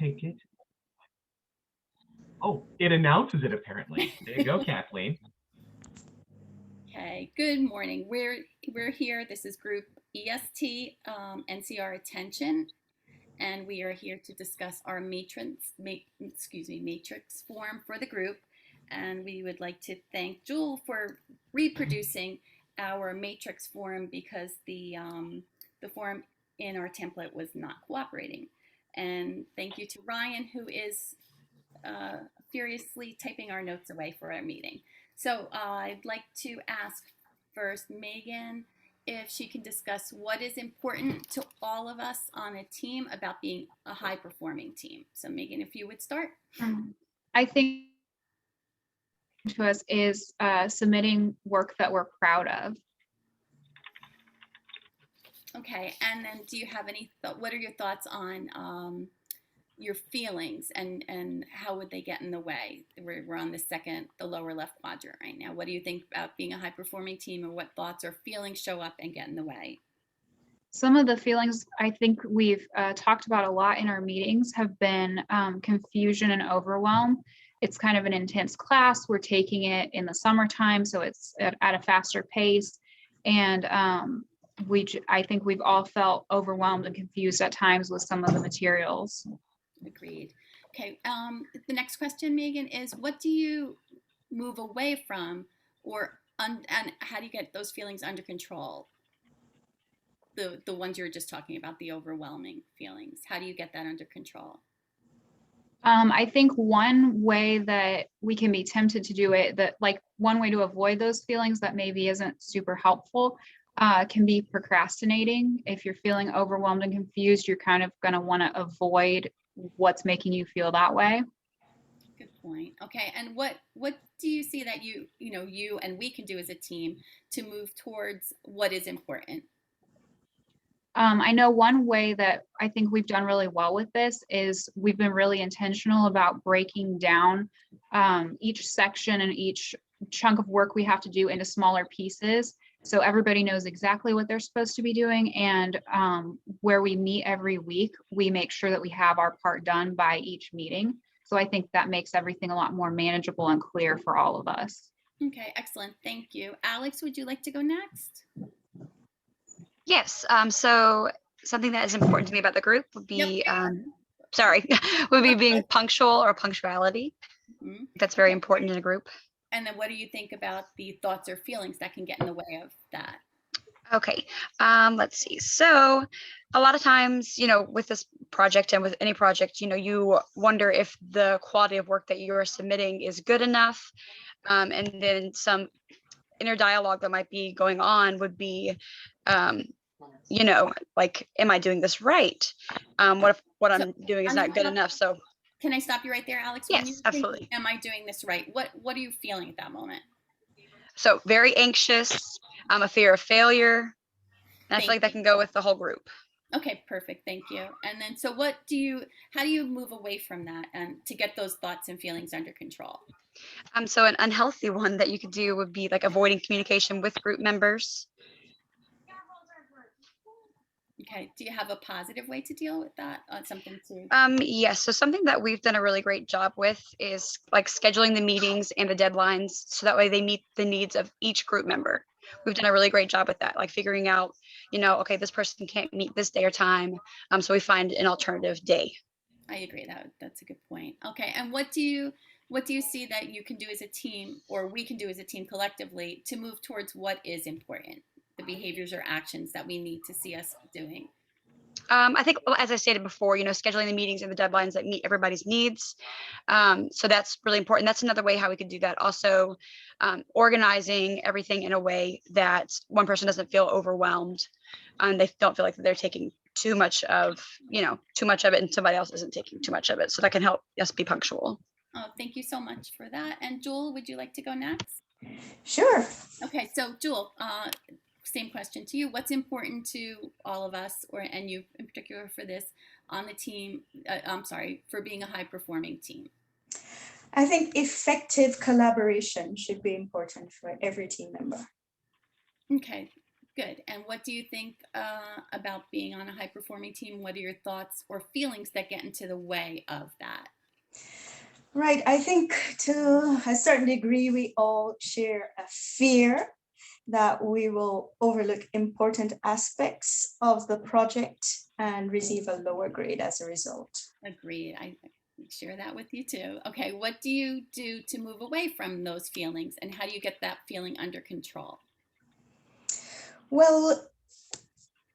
take it. Oh, it announces it apparently. There you go, Kathleen. Okay, good morning. We're here. This is group EST NCR attention, and we are here to discuss our matrix form for the group. And we would like to thank Jewel for reproducing our matrix form because the form in our template was not cooperating. And thank you to Ryan, who is furiously typing our notes away for our meeting. So I'd like to ask first Megan if she can discuss what is important to all of us on a team about being a high performing team. So Megan, if you would start. I think to us is submitting work that we're proud of. Okay, and then do you have any what are your thoughts on your feelings and how would they get in the way? We're on the lower left quadrant right now. What do you think about being a high performing team, or what thoughts or feelings show up and get in the way? Some of the feelings I think we've talked about a lot in our meetings have been confusion and overwhelm. It's kind of an intense class. We're taking it in the summertime, so it's at a faster pace. And I think we've all felt overwhelmed and confused at times with some of the materials. Agreed. Okay. The next question, Megan, is what do you move away from, and how do you get those feelings under control? The ones you were just talking about, the overwhelming feelings. How do you get that under control? I think one way that we can be tempted to do it, one way to avoid those feelings that maybe isn't super helpful, can be procrastinating. If you're feeling overwhelmed and confused, you're kind of going to want to avoid what's making you feel that way. Good point. Okay, and what do you see that you and we can do as a team to move towards what is important? I know one way that I think we've done really well with this is we've been really intentional about breaking down each section and each chunk of work we have to do into smaller pieces. So everybody knows exactly what they're supposed to be doing, and where we meet every week, we make sure that we have our part done by each meeting. So I think that makes everything a lot more manageable and clear for all of us. Okay, excellent. Thank you. Alex, would you like to go next? Yes. So something that is important to me about the group would be, being punctual or punctuality. Mm-hmm. That's very important in a group. And then what do you think about the thoughts or feelings that can get in the way of that? Okay, let's see. So a lot of times, with this project and with any project, you wonder if the quality of work that you are submitting is good enough. And then some inner dialogue that might be going on would be, like, am I doing this right? What if what I'm doing is not good enough? So can I stop you right there, Alex? Yes, absolutely. Am I doing this right? What are you feeling at that moment? So very anxious, a fear of failure. And I feel like that can go with the whole group. Okay, perfect. Thank you. And then, so how do you move away from that and to get those thoughts and feelings under control? So an unhealthy one that you could do would be like avoiding communication with group members. Okay. Do you have a positive way to deal with that? Something to? Yes. So something that we've done a really great job with is like scheduling the meetings and the deadlines so that way they meet the needs of each group member. We've done a really great job with that, like figuring out, okay, this person can't meet this day or time. So we find an alternative day. I agree. That's a good point. Okay. And what do you see that you can do as a team, or we can do as a team collectively, to move towards what is important? The behaviors or actions that we need to see us doing? I think, as I stated before, scheduling the meetings and the deadlines that meet everybody's needs. So that's really important. That's another way how we could do that. Also, organizing everything in a way that one person doesn't feel overwhelmed and they don't feel like they're taking too much of it and somebody else isn't taking too much of it. So that can help us be punctual. Oh, thank you so much for that. And Jewel, would you like to go next? Sure. Okay, so Jewel, same question to you. What's important to all of us, and you in particular for this, on the team, for being a high performing team? I think effective collaboration should be important for every team member. Okay, Good. And what do you think about being on a high performing team? What are your thoughts or feelings that get into the way of that? Right. I think to a certain degree, we all share a fear that we will overlook important aspects of the project and receive a lower grade as a result. Agreed. I share that with you too. Okay. What do you do to move away from those feelings, and how do you get that feeling under control? Well,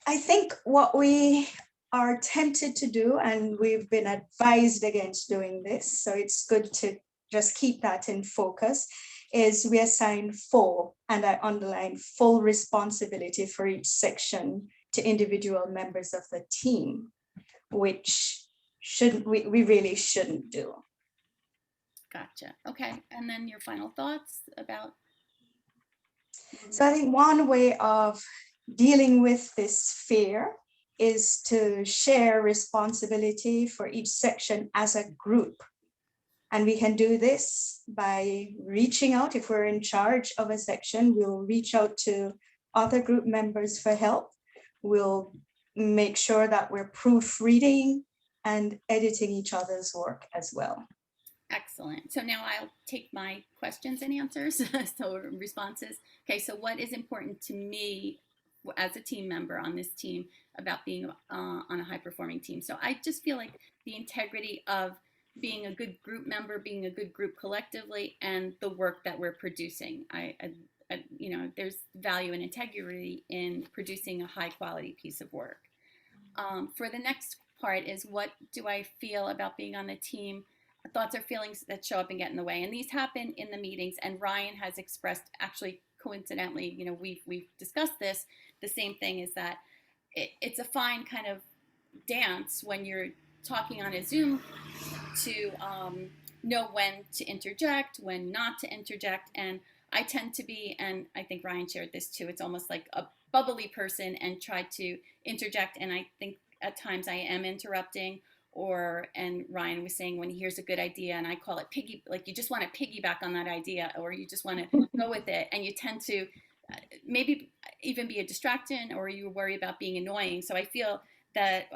I think what we are tempted to do, and we've been advised against doing this, so it's good to just keep that in focus, is we assign full, and I underline full responsibility for each section to individual members of the team, which we really shouldn't do. Gotcha. Okay. And then your final thoughts about. So I think one way of dealing with this fear is to share responsibility for each section as a group. And we can do this by reaching out. If we're in charge of a section, we'll reach out to other group members for help. We'll make sure that we're proofreading and editing each other's work as well. Excellent. So now I'll take my questions and answers, so responses. Okay, so what is important to me as a team member on this team about being on a high performing team? So I just feel like the integrity of being a good group member, being a good group collectively, and the work that we're producing. There's value and integrity in producing a high quality piece of work. For the next part is, what do I feel about being on the team? Thoughts or feelings that show up and get in the way, and these happen in the meetings. And Ryan has expressed, actually coincidentally, we've discussed this. The same thing is that it's a fine kind of dance when you're talking on a Zoom to know when to interject, when not to interject. And I tend to be, and I think Ryan shared this too, it's almost like a bubbly person and try to interject. And I think at times I am interrupting. And Ryan was saying, when he hears a good idea, and I call it like you just want to piggyback on that idea, or you just want to go with it, and you tend to maybe even be a distraction, or you worry about being annoying. So I feel that,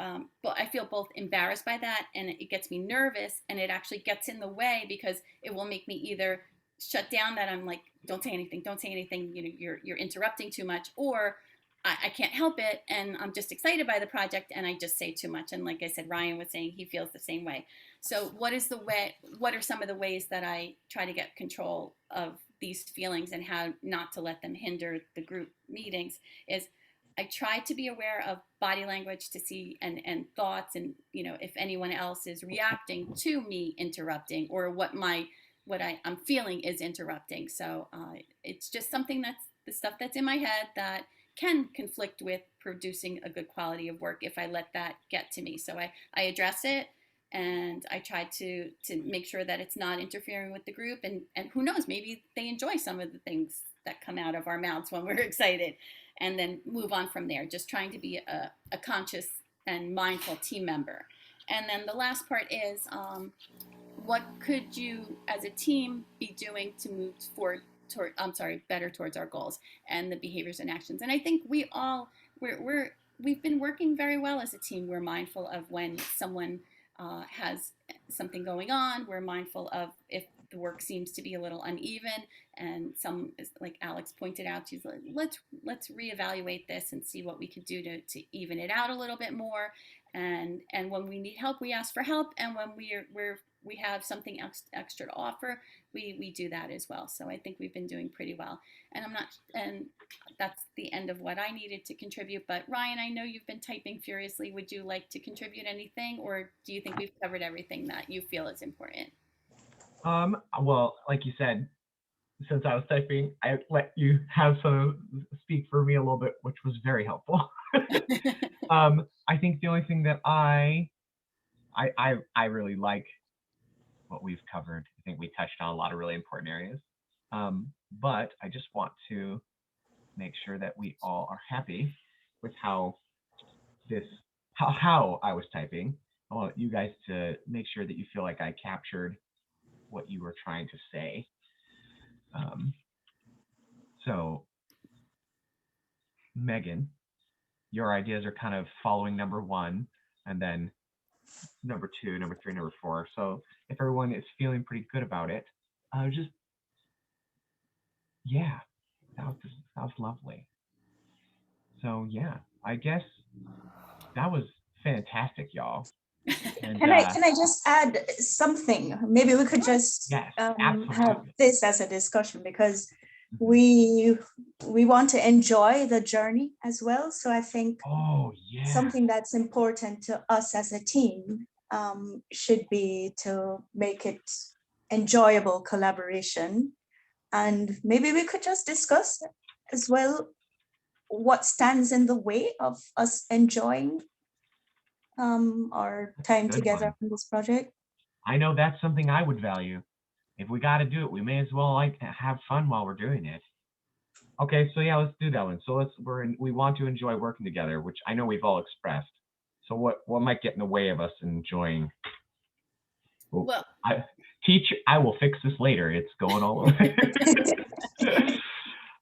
but I feel both embarrassed by that, and it gets me nervous, and it actually gets in the way because it will make me either shut down, that I'm like, don't say anything, you're interrupting too much, or I can't help it, and I'm just excited by the project, and I just say too much. And like I said, Ryan was saying he feels the same way. So what are some of the ways that I try to get control of these feelings and how not to let them hinder the group meetings? Is I try to be aware of body language to see and thoughts, and if anyone else is reacting to me interrupting, or what I'm feeling is interrupting. So it's just something that's the stuff that's in my head that can conflict with producing a good quality of work if I let that get to me. So I address it, and I try to make sure that it's not interfering with the group. And who knows, maybe they enjoy some of the things that come out of our mouths when we're excited, and then move on from there. Just trying to be a conscious and mindful team member. And then the last part is, what could you as a team be doing to move better towards our goals and the behaviors and actions? And I think we've been working very well as a team. We're mindful of when someone has something going on. We're mindful of if the work seems to be a little uneven, and like Alex pointed out, she's like, let's reevaluate this and see what we could do to even it out a little bit more. And when we need help, we ask for help, and when we have something extra to offer, we do that as well. So I think we've been doing pretty well. And that's the end of what I needed to contribute. But Ryan, I know you've been typing furiously. Would you like to contribute anything, or do you think we've covered everything that you feel is important? Well, like you said, since I was typing, I let you have some speak for me a little bit, which was very helpful. I think the only thing that I really like what we've covered. I think we touched on a lot of really important areas. But I just want to make sure that we all are happy with how I was typing. I want you guys to make sure that you feel like I captured what you were trying to say. So Megan, your ideas are kind of following number 1, and then number 2, number 3, number 4. So if everyone is feeling pretty good about it, just yeah, that was lovely. So yeah, I guess that was fantastic, y'all. And Can I just add something? Maybe we could just yes, have absolutely. this as a discussion, because Mhm. we want to enjoy the journey as well. So I think Oh yeah. something that's important to us as a team should be to make it enjoyable collaboration. And maybe we could just discuss as well what stands in the way of us enjoying our time Good together one. on this project. I know that's something I would value. If we got to do it, we may as well like have fun while we're doing it. Okay, so yeah, let's do that one. So we want to enjoy working together, which I know we've all expressed. So what might get in the way of us enjoying? Well, I will fix this later. It's going all over.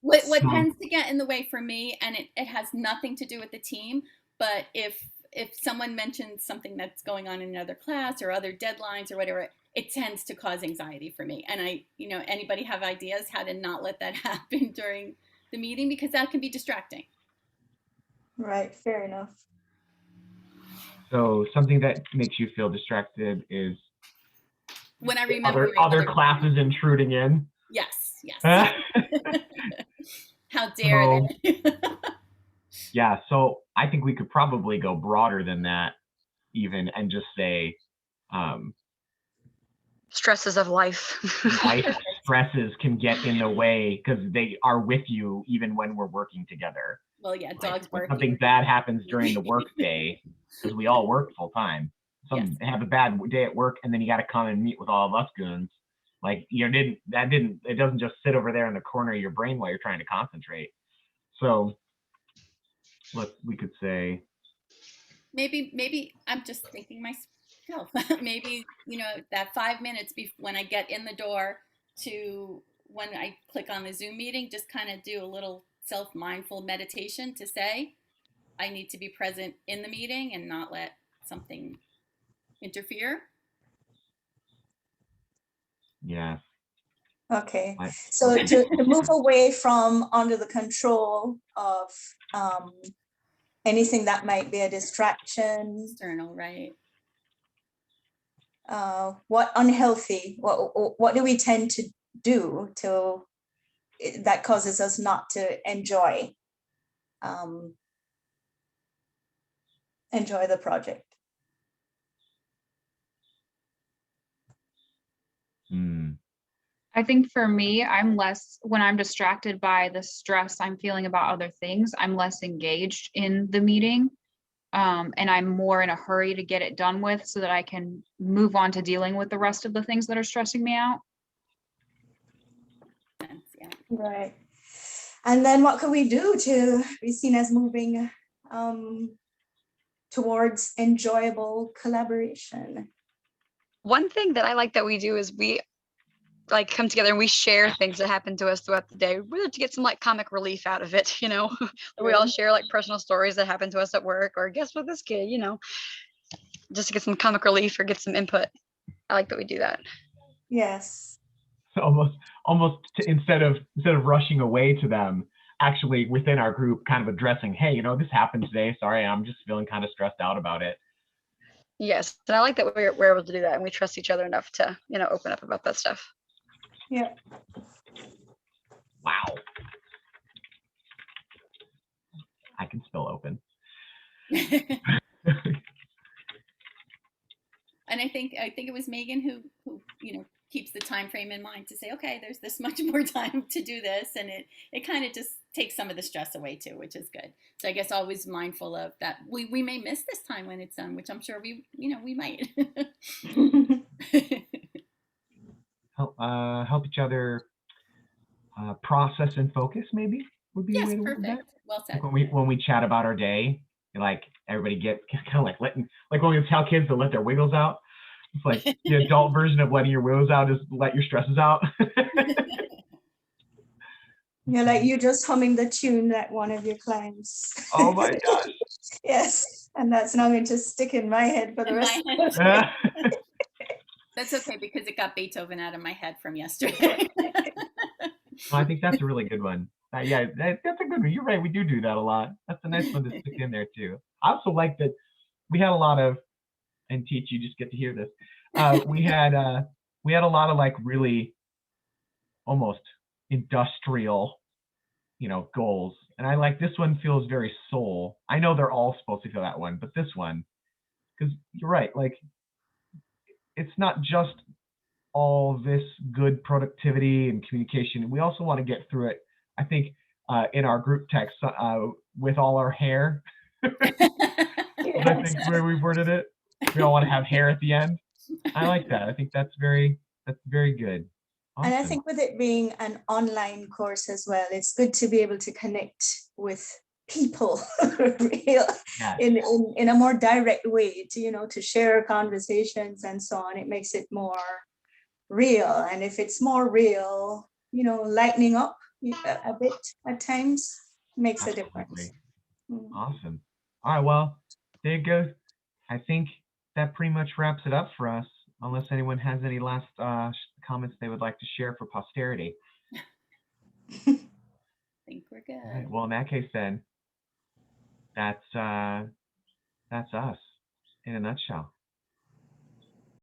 what tends to get in the way for me, and it has nothing to do with the team, but if someone mentions something that's going on in another class or other deadlines or whatever, it tends to cause anxiety for me. And anybody have ideas how to not let that happen during the meeting, because that can be distracting. Right, fair enough. So something that makes you feel distracted is when I remember other classes intruding in. Yes. How dare they? Yeah, so I think we could probably go broader than that even, and just say stresses of life. Life stresses can get in the way because they are with you even when we're working together. Well, yeah, dogs barking. Something bad happens during the work day, because we all work full time. Some have a bad day at work, and then you got to come and meet with all of us goons. Like it doesn't just sit over there in the corner of your brain while you're trying to concentrate. So we could say maybe I'm just thinking myself. Maybe that 5 minutes when I get in the door to when I click on the Zoom meeting, just kind of do a little self-mindful meditation to say I need to be present in the meeting and not let something interfere. Yeah. Okay, so to move away from under the control of anything that might be a distraction. External, right? What unhealthy, what do we tend to do that causes us not to enjoy the project? I think for me, when I'm distracted by the stress I'm feeling about other things, I'm less engaged in the meeting. And I'm more in a hurry to get it done with so that I can move on to dealing with the rest of the things that are stressing me out. Yeah. Right. And then what can we do to be seen as moving towards enjoyable collaboration? One thing that I like that we do is we come together and we share things that happen to us throughout the day, really to get some comic relief out of it. We all share personal stories that happen to us at work, or guess what, this kid, just to get some comic relief or get some input. I like that we do that. Yes. So almost instead of rushing away to them, actually within our group kind of addressing, hey, this happened today, sorry, I'm just feeling kind of stressed out about it. Yes, and I like that we're able to do that, and we trust each other enough to open up about that stuff. Yeah. Wow. I can still open. And I think it was Megan who keeps the time frame in mind to say, okay, there's this much more time to do this, and it kind of just takes some of the stress away too, which is good. So I guess always mindful of that. We may miss this time when it's done, which I'm sure we might. Help each other process and focus, maybe would be a way to word that. Well said. When we chat about our day, everybody get kind of when we tell kids to let their wiggles out. It's the adult version of letting your wiggles out is let your stresses out. You're like you just humming the tune that one of your clients. Oh my gosh. Yes, and that's now going to stick in my head for the In rest. my head. That's okay because it got Beethoven out of my head from yesterday. I think that's a really good one. Yeah, that's a good one. You're right. We do that a lot. That's a nice one to stick in there too. I also like that we had a lot of, and Teach, you just get to hear this. We had a lot of like really almost industrial, goals. And I like this one feels very soul. I know they're all supposed to feel that one, but this one, because you're right, like it's not just all this good productivity and communication. We also want to get through it. I think in our group text with all our hair, I think where we worded it, we all want to have hair at the end. I like that. I think that's very good. And I Awesome. think with it being an online course as well, it's good to be able to connect with people real Yes. in a more direct way to share conversations and so on. It makes it more real. And if it's more real, lightening up a bit at times makes a difference. Absolutely. Mm. Awesome. All right. Well, there you go. I think that pretty much wraps it up for us, unless anyone has any last comments they would like to share for posterity. I think we're good. All right, well, in that case, then, that's us in a nutshell.